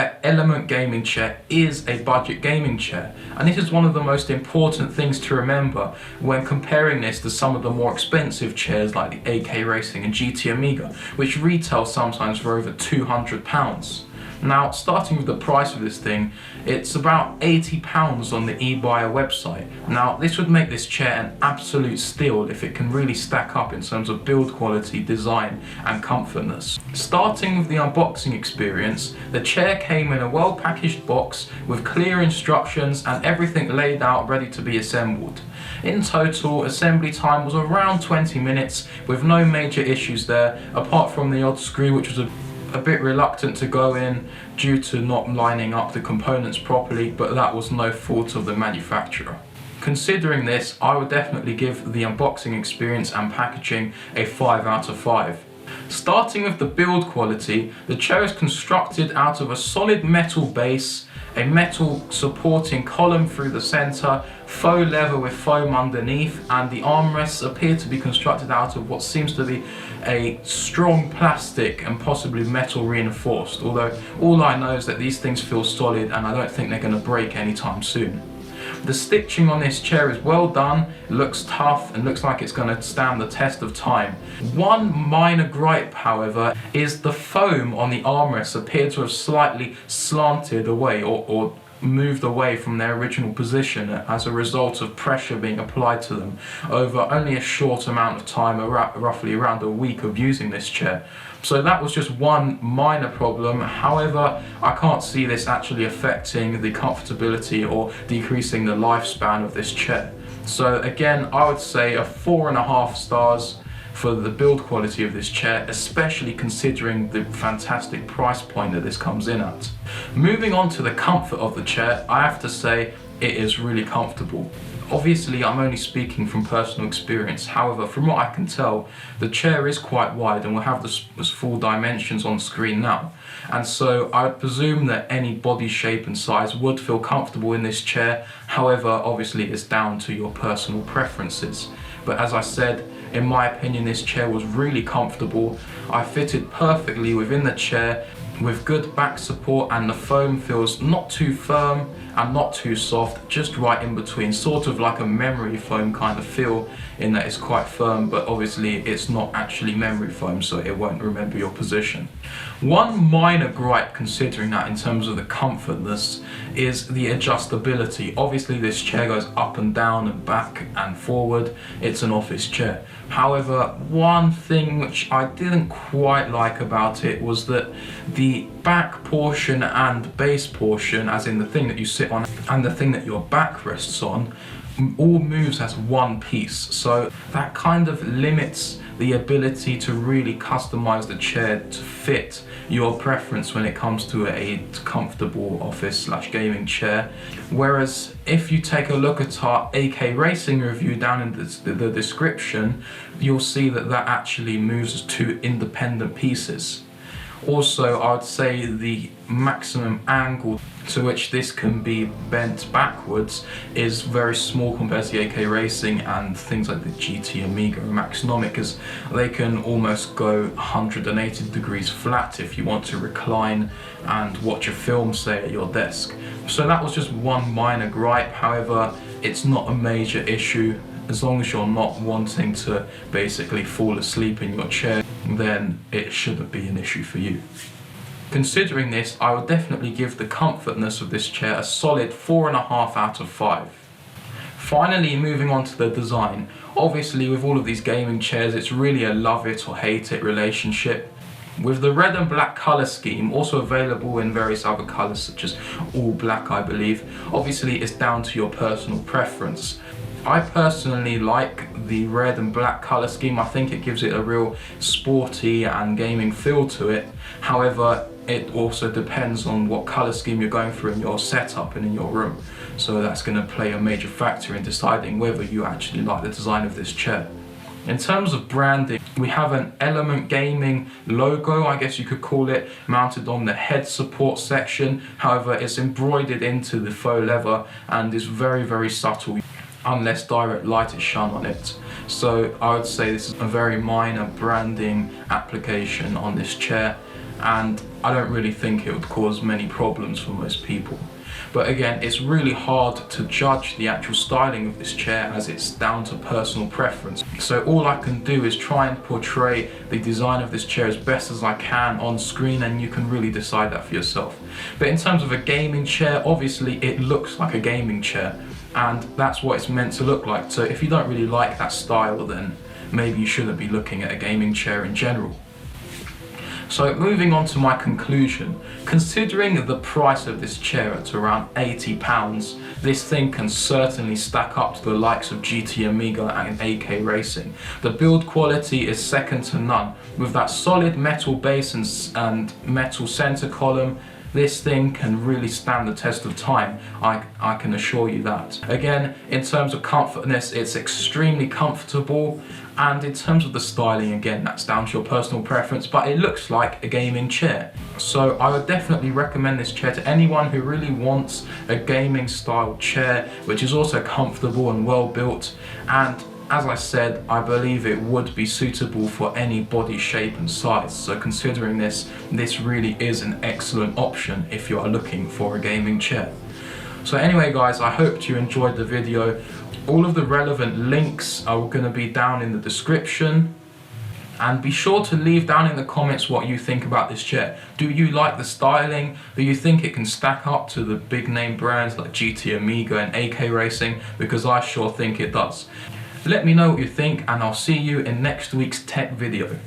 that Element gaming chair is a budget gaming chair, and this is one of the most important things to remember when comparing this to some of the more expensive chairs like the AKRacing and GT Amiga, which retail sometimes for over £200. Now, starting with the price of this thing, it's about £80 on the Ebuyer website. Now, this would make this chair an absolute steal if it can really stack up in terms of build quality, design and comfortness. Starting with the unboxing experience, the chair came in a well-packaged box with clear instructions and everything laid out ready to be assembled. In total, assembly time was around 20 minutes with no major issues there, apart from the odd screw which was a bit reluctant to go in due to not lining up the components properly, but that was no fault of the manufacturer. Considering this, I would definitely give the unboxing experience and packaging a 5 out of 5. Starting with the build quality, the chair is constructed out of a solid metal base, a metal supporting column through the center, faux leather with foam underneath, and the armrests appear to be constructed out of what seems to be a strong plastic and possibly metal reinforced, although all I know is that these things feel solid and I don't think they're going to break anytime soon. The stitching on this chair is well done, it looks tough and looks like it's going to stand the test of time. One minor gripe, however, is the foam on the armrests appear to have slightly slanted away or moved away from their original position as a result of pressure being applied to them over only a short amount of time, roughly around a week of using this chair. So that was just one minor problem. However, I can't see this actually affecting the comfortability or decreasing the lifespan of this chair. So again, I would say a 4.5 stars for the build quality of this chair, especially considering the fantastic price point that this comes in at. Moving on to the comfort of the chair, I have to say it is really comfortable. Obviously, I'm only speaking from personal experience. However, from what I can tell, the chair is quite wide and will have the full dimensions on screen now. And so I would presume that any body shape and size would feel comfortable in this chair. However, obviously it's down to your personal preferences. But as I said, in my opinion, this chair was really comfortable. I fitted perfectly within the chair with good back support, and the foam feels not too firm and not too soft, just right in between, sort of like a memory foam kind of feel in that it's quite firm, but obviously it's not actually memory foam, so it won't remember your position. One minor gripe considering that in terms of the comfortness is the adjustability. Obviously this chair goes up and down and back and forward. It's an office chair. However, one thing which I didn't quite like about it was that the back portion and base portion, as in the thing that you sit on and the thing that your back rests on, all moves as one piece. So that kind of limits the ability to really customize the chair to fit your preference when it comes to a comfortable office/gaming chair. Whereas if you take a look at our AKRacing review down in the description, you'll see that that actually moves as two independent pieces. Also, I would say the maximum angle to which this can be bent backwards is very small compared to the AKRacing and things like the GT Amiga and Maxnomic, as they can almost go 180 degrees flat if you want to recline and watch a film, say, at your desk. So that was just one minor gripe. However, it's not a major issue. As long as you're not wanting to basically fall asleep in your chair, then it shouldn't be an issue for you. Considering this, I would definitely give the comfortness of this chair a solid 4.5 out of 5. Finally, moving on to the design. Obviously, with all of these gaming chairs, it's really a love it or hate it relationship. With the red and black colour scheme, also available in various other colours such as all black, I believe, obviously it's down to your personal preference. I personally like the red and black colour scheme. I think it gives it a real sporty and gaming feel to it. However, it also depends on what colour scheme you're going for in your setup and in your room. So that's going to play a major factor in deciding whether you actually like the design of this chair. In terms of branding, we have an Element Gaming logo, I guess you could call it, mounted on the head support section. However, it's embroidered into the faux leather and is very, very subtle, unless direct light is shone on it. So I would say this is a very minor branding application on this chair. and I don't really think it would cause many problems for most people. But again, it's really hard to judge the actual styling of this chair as it's down to personal preference. So all I can do is try and portray the design of this chair as best as I can on screen, and you can really decide that for yourself. But in terms of a gaming chair, obviously it looks like a gaming chair, and that's what it's meant to look like. So if you don't really like that style, then maybe you shouldn't be looking at a gaming chair in general. So moving on to my conclusion, considering the price of this chair at around £80, this thing can certainly stack up to the likes of GT Amiga and AKRacing. The build quality is second to none. With that solid metal base and metal center column, this thing can really stand the test of time, I can assure you that. Again, in terms of comfortness, it's extremely comfortable, and in terms of the styling, again, that's down to your personal preference, but it looks like a gaming chair. So I would definitely recommend this chair to anyone who really wants a gaming style chair, which is also comfortable and well built, and as I said, I believe it would be suitable for any body shape and size. So considering this really is an excellent option if you are looking for a gaming chair. So anyway guys, I hope you enjoyed the video. All of the relevant links are going to be down in the description. And be sure to leave down in the comments what you think about this chair. Do you like the styling? Do you think it can stack up to the big name brands like GT Amiga and AKRacing? Because I sure think it does. Let me know what you think, and I'll see you in next week's tech video.